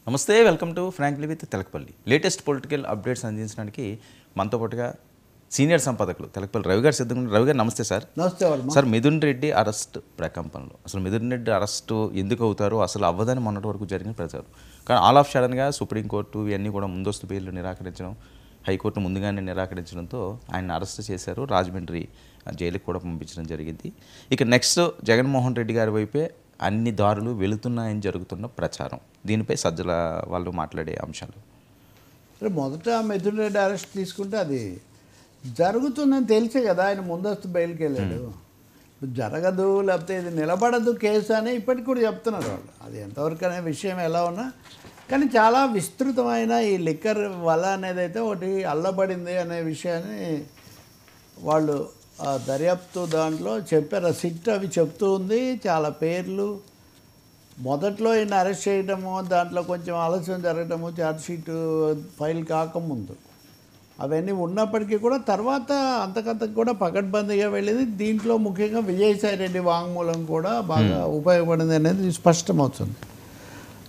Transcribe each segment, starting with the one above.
నమస్తే, welcome to frankly with Telakapalli. Latest political updates అందించడానికి మనతో పాటుగా సీనియర్ సంపాదకులు తెలకపల్లి రవి గారు సిద్ధంగా. రవి గారు నమస్తే సార్. నమస్తే సార్, మిథున్ రెడ్డి అరెస్ట్ ప్రకంపనలో అసలు మిథున్ రెడ్డి అరెస్టు ఎందుకు అవుతారో అసలు అవ్వదని మొన్నటి వరకు జరిగిన ప్రచారం. కానీ ఆల్ ఆఫ్ సడన్గా సుప్రీంకోర్టు ఇవన్నీ కూడా ముందస్తు బెయిల్ నిరాకరించడం, హైకోర్టు ముందుగానే నిరాకరించడంతో ఆయన అరెస్ట్ చేశారు. రాజమండ్రి జైలుకి కూడా పంపించడం జరిగింది. ఇక నెక్స్ట్ జగన్మోహన్ రెడ్డి గారి వైపే అన్ని దారులు వెళుతున్నాయని జరుగుతున్న ప్రచారం. దీనిపై సజ్జల వాళ్ళు మాట్లాడే అంశాలు. మొదట మిథున్ రెడ్డి అరెస్ట్ తీసుకుంటే అది జరుగుతుందని తెలిసే కదా ఆయన ముందస్తు బెయిల్కి వెళ్ళాడు. జరగదు లేకపోతే ఇది నిలబడదు కేసు అని ఇప్పటికి కూడా చెప్తున్నారు వాళ్ళు. అది ఎంతవరకు అనే విషయం ఎలా ఉన్నా కానీ చాలా విస్తృతమైన ఈ లిక్కర్ వల అనేది అయితే ఒకటి అల్లబడింది అనే విషయాన్ని వాళ్ళు దర్యాప్తు దాంట్లో చెప్పారు. సిట్ అవి చెప్తూ ఉంది. చాలా పేర్లు మొదట్లో ఈయన అరెస్ట్ చేయడము, దాంట్లో కొంచెం ఆలస్యం జరగడము, ఛార్జ్షీట్ ఫైల్ కాకముందు అవన్నీ ఉన్నప్పటికీ కూడా తర్వాత అంతకంతకు కూడా పకడ్బందీగా వెళ్ళింది. దీంట్లో ముఖ్యంగా విజయసాయి రెడ్డి వాంగ్మూలం కూడా బాగా ఉపయోగపడింది అనేది స్పష్టమవుతుంది.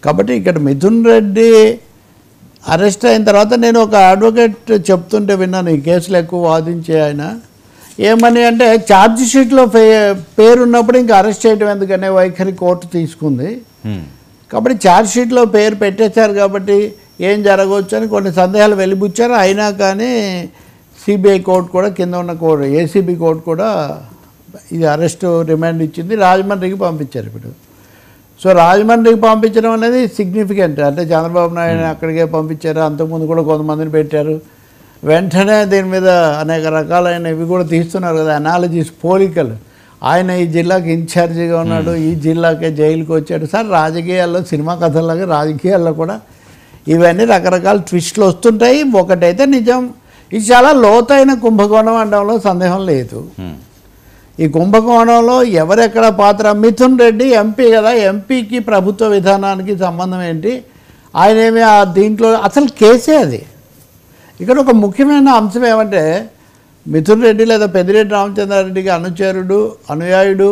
కాబట్టి ఇక్కడ మిథున్ రెడ్డి అరెస్ట్ అయిన తర్వాత నేను ఒక అడ్వకేట్ చెప్తుంటే విన్నాను, ఈ కేసులు ఎక్కువ వాదించే ఆయన ఏమని అంటే ఛార్జ్ షీట్లో పేరు ఉన్నప్పుడు ఇంకా అరెస్ట్ చేయడం ఎందుకనే వైఖరి కోర్టు తీసుకుంది. కాబట్టి ఛార్జ్ షీట్లో పేరు పెట్టేశారు కాబట్టి ఏం జరగవచ్చు అని కొన్ని సందేహాలు వెలిబుచ్చారు. అయినా కానీ సిబిఐ కోర్టు కూడా కింద ఉన్న కోర్టు ఏసీబీ కోర్టు కూడా ఇది అరెస్ట్ రిమాండ్ ఇచ్చింది. రాజమండ్రికి పంపించారు. ఇప్పుడు సో రాజమండ్రికి పంపించడం అనేది సిగ్నిఫికెంట్. అంటే చంద్రబాబు నాయుడు అక్కడికే పంపించారు, అంతకుముందు కూడా కొంతమందిని పెట్టారు. వెంటనే దీని మీద అనేక రకాలైన ఇవి కూడా తీస్తున్నారు కదా, అనాలజీస్, పోలికలు. ఆయన ఈ జిల్లాకి ఇన్ఛార్జిగా ఉన్నాడు, ఈ జిల్లాకే జైలుకి వచ్చాడు. సార్ రాజకీయాల్లో సినిమా కథల్లాగా రాజకీయాల్లో కూడా ఇవన్నీ రకరకాల ట్విస్టులు వస్తుంటాయి. ఒకటైతే నిజం, ఇది చాలా లోతైన కుంభకోణం అనడంలో సందేహం లేదు. ఈ కుంభకోణంలో ఎవరెక్కడ పాత్ర? మిథున్ రెడ్డి ఎంపీ కదా, ఎంపీకి ప్రభుత్వ విధానానికి సంబంధం ఏంటి? ఆయన ఏమి దీంట్లో అసలు కేసే అది. ఇక్కడ ఒక ముఖ్యమైన అంశం ఏమంటే మిథున్ రెడ్డి లేదా పెద్దిరెడ్డి రామచంద్రారెడ్డికి అనుయాయుడు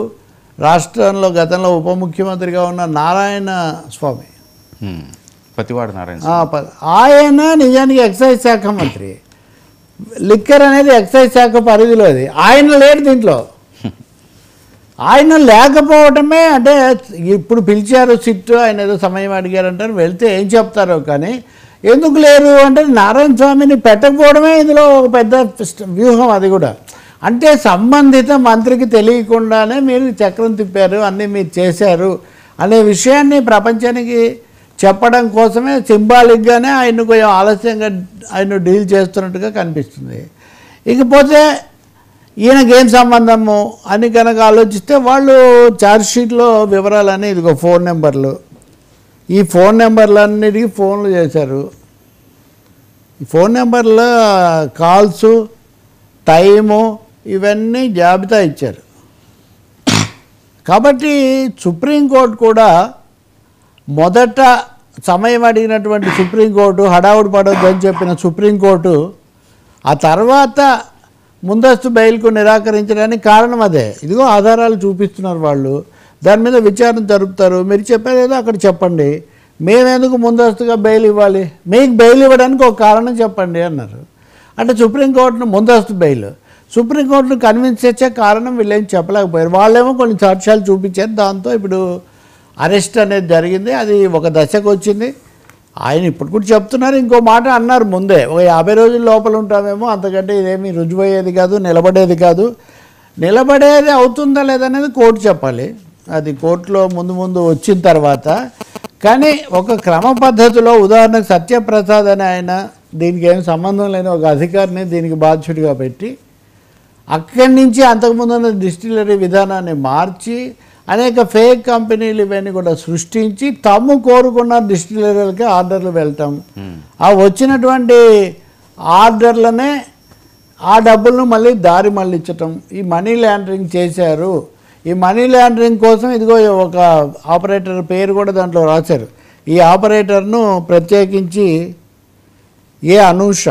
రాష్ట్రంలో గతంలో ఉప ముఖ్యమంత్రిగా ఉన్న నారాయణ స్వామి, పతివాడు నారాయణ, ఆయన నిజానికి ఎక్సైజ్ శాఖ మంత్రి. లిక్కర్ అనేది ఎక్సైజ్ శాఖ పరిధిలో, అది ఆయన లేడు దీంట్లో. ఆయన లేకపోవటమే అంటే ఇప్పుడు పిలిచారు సిట్, ఆయన ఏదో సమయం అడిగారంటారు, వెళ్తే ఏం చెప్తారో కానీ ఎందుకు లేరు అంటే నారాయణ స్వామిని పెట్టకపోవడమే ఇందులో ఒక పెద్ద వ్యూహం. అది కూడా అంటే సంబంధిత మంత్రికి తెలియకుండానే మీరు చక్రం తిప్పారు, అన్నీ మీరు చేశారు అనే విషయాన్ని ప్రపంచానికి చెప్పడం కోసమే సింబాలిక్గానే ఆయన కొంచెం ఆలస్యంగా ఆయన డీల్ చేస్తున్నట్టుగా కనిపిస్తుంది. ఇకపోతే ఈయనకేం సంబంధము అని కనుక ఆలోచిస్తే వాళ్ళు ఛార్జ్షీట్లో వివరాలని ఇదిగో ఫోన్ నెంబర్లు, ఈ ఫోన్ నెంబర్లన్నిటికీ ఫోన్లు చేశారు. ఈ ఫోన్ నెంబర్ల కాల్సు, టైము ఇవన్నీ జాబితా ఇచ్చారు. కాబట్టి సుప్రీంకోర్టు కూడా మొదట సమయం అడిగినటువంటి సుప్రీంకోర్టు, హడావుడి పడొద్దని చెప్పిన సుప్రీంకోర్టు ఆ తర్వాత ముందస్తు బెయిల్కు నిరాకరించడానికి కారణం అదే. ఇదిగో ఆధారాలు చూపిస్తున్నారు వాళ్ళు, దాని మీద విచారణ జరుపుతారు. మీరు చెప్పేదేదో అక్కడ చెప్పండి, మేమెందుకు ముందస్తుగా బెయిల్ ఇవ్వాలి, మీకు బెయిల్ ఇవ్వడానికి ఒక కారణం చెప్పండి అన్నారు. అంటే సుప్రీంకోర్టును ముందస్తు బెయిల్, సుప్రీంకోర్టును కన్విన్స్ చేసే కారణం వీళ్ళేం చెప్పలేకపోయారు. వాళ్ళేమో కొన్ని సాక్ష్యాలు చూపించారు. దాంతో ఇప్పుడు అరెస్ట్ అనేది జరిగింది. అది ఒక దశకు వచ్చింది. ఆయన ఇప్పుడు కూడా చెప్తున్నారు, ఇంకో మాట అన్నారు ముందే, ఒక 50 రోజుల లోపల ఉంటామేమో, అంతకంటే ఇదేమీ రుజువయ్యేది కాదు, నిలబడేది కాదు. నిలబడేది అవుతుందా లేదనేది కోర్టు చెప్పాలి. అది కోర్టులో ముందు వచ్చిన తర్వాత. కానీ ఒక క్రమ పద్ధతిలో, ఉదాహరణకు సత్యప్రసాద్ అని ఆయన దీనికి ఏం సంబంధం లేని ఒక అధికారిని దీనికి బాధ్యుడిగా పెట్టి అక్కడి నుంచి అంతకుముందు ఉన్న డిస్టిలరీ విధానాన్ని మార్చి అనేక ఫేక్ కంపెనీలు ఇవన్నీ కూడా సృష్టించి తాము కోరుకున్న డిస్టిలరీలకి ఆర్డర్లు వెళ్ళటం, ఆ వచ్చినటువంటి ఆర్డర్లనే ఆ డబ్బులను మళ్ళీ దారి మళ్ళించటం, ఈ మనీ లాండరింగ్ చేశారు. ఈ మనీ లాండరింగ్ కోసం ఇదిగో ఒక ఆపరేటర్ పేరు కూడా దాంట్లో రాశారు. ఈ ఆపరేటర్ను ప్రత్యేకించి Anusha,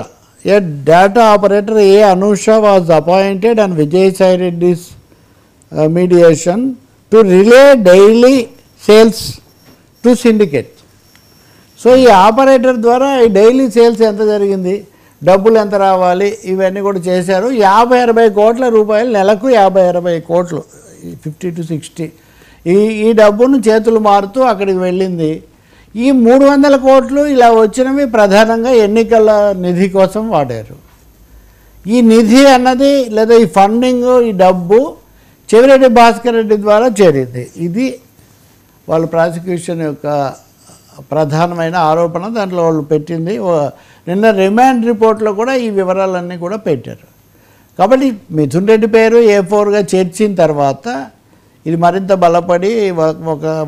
a data operator Anusha was appointed and Vijayasai Reddy's mediation to relay daily sales to syndicate. So ఈ ఆపరేటర్ ద్వారా ఈ డైలీ సేల్స్ ఎంత జరిగింది, డబ్బులు ఎంత రావాలి, ఇవన్నీ కూడా చేశారు. 50-60 కోట్ల రూపాయలు నెలకు, 50-60 కోట్లు, 50 to 60 ఈ డబ్బును చేతులు మారుతూ అక్కడికి వెళ్ళింది. ఈ 300 కోట్లు ఇలా వచ్చినవి ప్రధానంగా ఎన్నికల నిధి కోసం వాడారు. ఈ నిధి అన్నది లేదా ఈ ఫండింగ్, ఈ డబ్బు చెవిరెడ్డి భాస్కర్ రెడ్డి ద్వారా చేరింది. ఇది వాళ్ళ ప్రాసిక్యూషన్ యొక్క ప్రధానమైన ఆరోపణ. దాంట్లో వాళ్ళు పెట్టింది. నిన్న రిమాండ్ రిపోర్ట్లో కూడా ఈ వివరాలన్నీ కూడా పెట్టారు. కాబట్టి మిథున్ రెడ్డి పేరు A4గా చేర్చిన తర్వాత ఇది మరింత బలపడి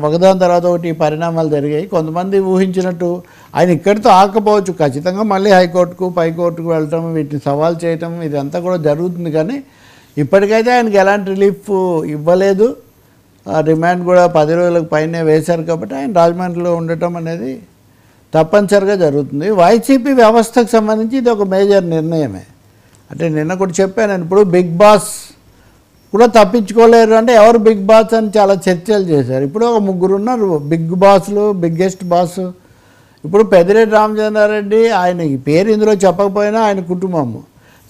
ఒకదాని తర్వాత ఒకటి పరిణామాలు జరిగాయి. కొంతమంది ఊహించినట్టు ఆయన ఇక్కడితో ఆకపోవచ్చు, ఖచ్చితంగా మళ్ళీ హైకోర్టుకు పైకోర్టుకు వెళ్ళటం, వీటిని సవాల్ చేయటం ఇదంతా కూడా జరుగుతుంది. కానీ ఇప్పటికైతే ఆయనకి ఎలాంటి రిలీఫ్ ఇవ్వలేదు. రిమాండ్ కూడా 10 రోజులకు పైనే వేశారు. కాబట్టి ఆయన రాజమండ్రిలో ఉండటం అనేది తప్పనిసరిగా జరుగుతుంది. వైసీపీ వ్యవస్థకు సంబంధించి ఇది ఒక మేజర్ నిర్ణయమే. అంటే నిన్న కూడా చెప్పాను, ఇప్పుడు బిగ్ బాస్ కూడా తప్పించుకోలేరు. అంటే ఎవరు బిగ్ బాస్ అని చాలా చర్చలు చేశారు. ఇప్పుడు ఒక 3 ఉన్నారు బిగ్ బాస్లు, బిగ్గెస్ట్ బాస్. ఇప్పుడు పెద్దిరెడ్డి రామచంద్రారెడ్డి, ఆయన ఈ పేరు ఇందులో చెప్పకపోయినా ఆయన కుటుంబము,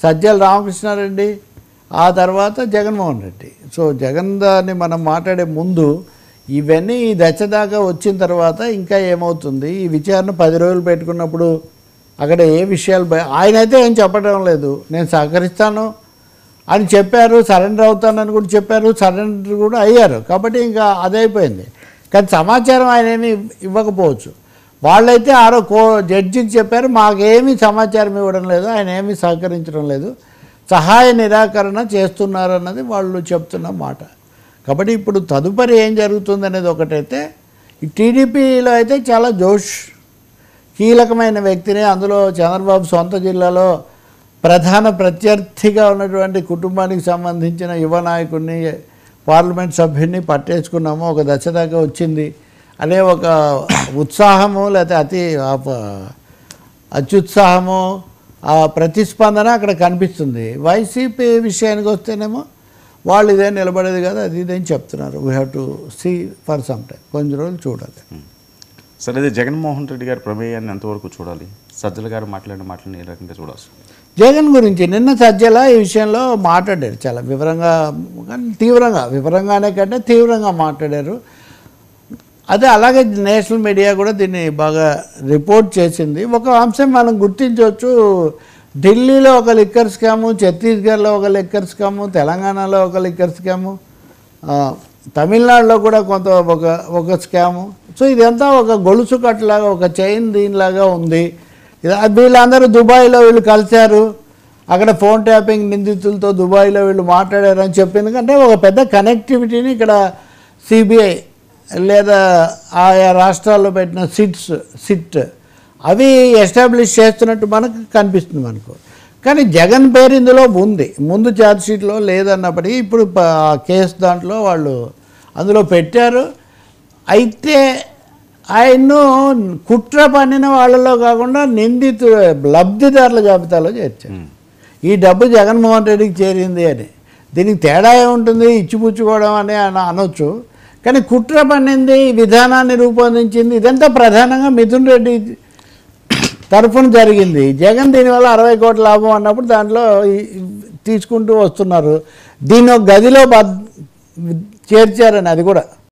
సజ్జల రామకృష్ణారెడ్డి, ఆ తర్వాత జగన్మోహన్ రెడ్డి. సో జగన్ దాన్ని మనం మాట్లాడే ముందు ఇవన్నీ ఈ దశ దాకా వచ్చిన తర్వాత ఇంకా ఏమవుతుంది, ఈ విచారణ 10 రోజులు పెట్టుకున్నప్పుడు అక్కడ ఏ విషయాలు ఆయన అయితే ఏం చెప్పడం లేదు. నేను సహకరిస్తాను అని చెప్పారు, సరెండర్ అవుతానని కూడా చెప్పారు, సరెండర్ కూడా అయ్యారు. కాబట్టి ఇంకా అదైపోయింది. కానీ సమాచారం ఆయన ఏమి ఇవ్వకపోవచ్చు. వాళ్ళైతే జడ్జికి చెప్పారు, మాకేమీ సమాచారం ఇవ్వడం లేదు, ఆయన ఏమీ సహకరించడం లేదు, సహాయ నిరాకరణ చేస్తున్నారన్నది వాళ్ళు చెప్తున్న మాట. కాబట్టి ఇప్పుడు తదుపరి ఏం జరుగుతుంది అనేది ఒకటైతే, ఈ టీడీపీలో అయితే చాలా కీలకమైన వ్యక్తిని, అందులో చంద్రబాబు సొంత జిల్లాలో ప్రధాన ప్రత్యర్థిగా ఉన్నటువంటి కుటుంబానికి సంబంధించిన యువ నాయకుడిని, పార్లమెంట్ సభ్యుడిని పట్టేసుకున్నాము, ఒక దశ దాకా వచ్చింది అనే ఒక ఉత్సాహము, లేకపోతే అత్యుత్సాహము, ఆ ప్రతిస్పందన అక్కడ కనిపిస్తుంది. వైసీపీ విషయానికి వస్తేనేమో వాళ్ళు ఇదే నిలబడేది కదా, అది ఇదేం చెప్తున్నారు. We have to see for some time, కొన్ని రోజులు చూడాలి. సరే, ఇది జగన్మోహన్ రెడ్డి గారి ప్రమేయాన్ని ఎంతవరకు చూడాలి? సజ్జల గారు మాట్లాడిన మాటలను ఏ రకంగా చూడాల్సి? జగన్ గురించి నిన్న సజ్జల ఈ విషయంలో మాట్లాడారు, చాలా వివరంగా, కానీ వివరంగానే కంటే తీవ్రంగా మాట్లాడారు. అదే అలాగే నేషనల్ మీడియా కూడా దీన్ని బాగా రిపోర్ట్ చేసింది. ఒక అంశం మనం గుర్తించవచ్చు, ఢిల్లీలో ఒక లిక్కర్ స్కాము, ఛత్తీస్గఢ్లో ఒక లిక్కర్ స్కాము, తెలంగాణలో ఒక లిక్కర్ స్కాము, తమిళనాడులో కూడా ఒక స్కాము. సో ఇదంతా ఒక గొలుసు కట్టులాగా, ఒక చైన్ దీనిలాగా ఉంది. వీళ్ళందరూ దుబాయ్లో వీళ్ళు కలిశారు, అక్కడ ఫోన్ ట్యాపింగ్ నిందితులతో దుబాయ్లో వీళ్ళు మాట్లాడారు అని చెప్పింది. ఎందుకంటే ఒక పెద్ద కనెక్టివిటీని ఇక్కడ సిబిఐ లేదా ఆయా రాష్ట్రాల్లో పెట్టిన సిట్ అవి ఎస్టాబ్లిష్ చేస్తున్నట్టు మనకు కనిపిస్తుంది మనకు. కానీ జగన్ పేరు ఇందులో ఉంది, ముందు ఛార్జ్షీట్లో లేదన్నప్పటికీ ఇప్పుడు కేసు దాంట్లో వాళ్ళు అందులో పెట్టారు. అయితే ఆయన్ను కుట్ర పన్నిన వాళ్ళలో కాకుండా లబ్ధిదారుల జాబితాలో చేర్చారు. ఈ డబ్బు జగన్మోహన్ రెడ్డికి చేరింది అని. దీనికి తేడా ఏముంటుంది, ఇచ్చిపుచ్చుకోవడం అని అనొచ్చు. కానీ కుట్ర పన్నింది, విధానాన్ని రూపొందించింది, ఇదంతా ప్రధానంగా మిథున్ రెడ్డి తరఫున జరిగింది. జగన్ దీనివల్ల 60 కోట్ల లాభం అన్నప్పుడు దాంట్లో తీసుకుంటూ వస్తున్నారు. దీన్ని ఒక గదిలో చేర్చారని అది కూడా